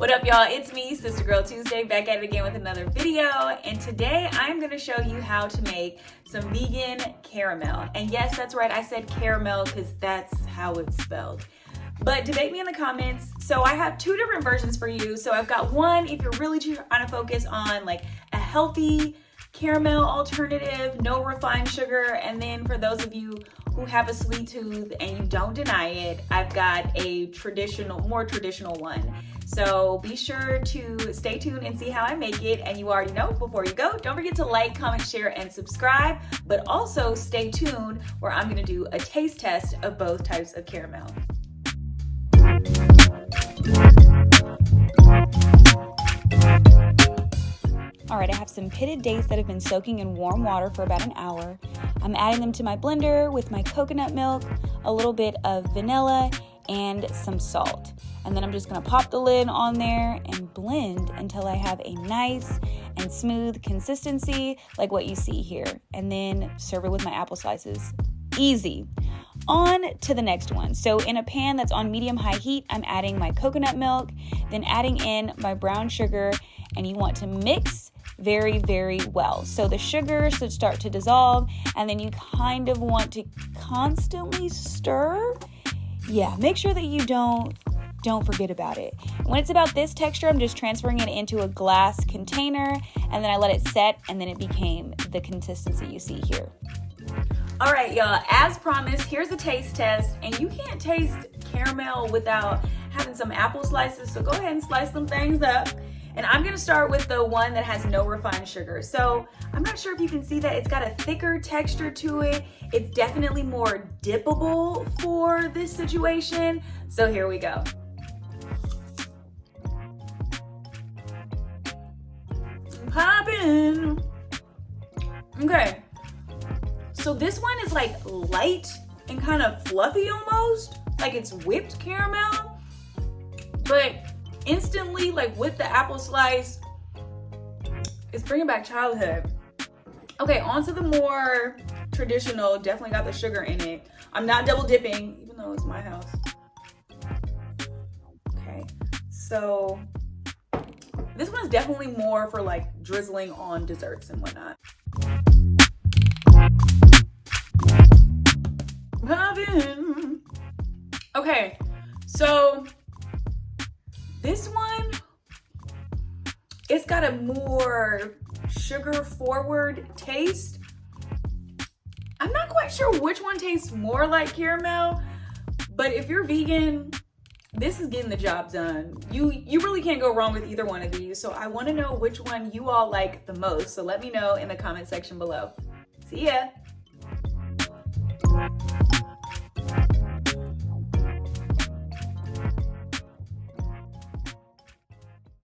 What up, y'all? It's me, Sister Girl Tuesday, back at it again with another video. And today I'm gonna show you how to make some vegan caramel. And yes, that's right, I said caramel because that's how it's spelled. But debate me in the comments. So I have two different versions for you. So I've got one if you're really trying to focus on like a healthy caramel alternative, no refined sugar. And then for those of you who have a sweet tooth and you don't deny it, I've got a more traditional one. So be sure to stay tuned and see how I make it. And you already know, before you go, don't forget to like, comment, share, and subscribe. But also stay tuned where I'm gonna do a taste test of both types of caramel. All right, I have some pitted dates that have been soaking in warm water for about an hour. I'm adding them to my blender with my coconut milk, a little bit of vanilla, and some salt. And then I'm just gonna pop the lid on there and blend until I have a nice and smooth consistency like what you see here. And then serve it with my apple slices. Easy. On to the next one. So in a pan that's on medium-high heat, I'm adding my coconut milk, then adding in my brown sugar, and you want to mix very, very well. So the sugar should start to dissolve, and then you kind of want to constantly stir. Yeah, make sure that you don't forget about it. When it's about this texture, I'm just transferring it into a glass container, and then I let it set, and then it became the consistency you see here. All right, y'all, as promised, here's a taste test, and you can't taste caramel without having some apple slices, so go ahead and slice them things up. And I'm gonna start with the one that has no refined sugar. So I'm not sure if you can see that it's got a thicker texture to it. It's definitely more dippable for this situation. So here we go. Poppin'. Okay. So this one is like light and kind of fluffy almost, like it's whipped caramel, but instantly, like with the apple slice, it's bringing back childhood. Okay, on to the more traditional, definitely got the sugar in it. I'm not double dipping, even though it's my house. Okay, so this one is definitely more for like drizzling on desserts and whatnot. Okay, so this one, it's got a more sugar forward taste. I'm not quite sure which one tastes more like caramel, but if you're vegan, this is getting the job done. You really can't go wrong with either one of these. So I want to know which one you all like the most. So let me know in the comment section below. See ya.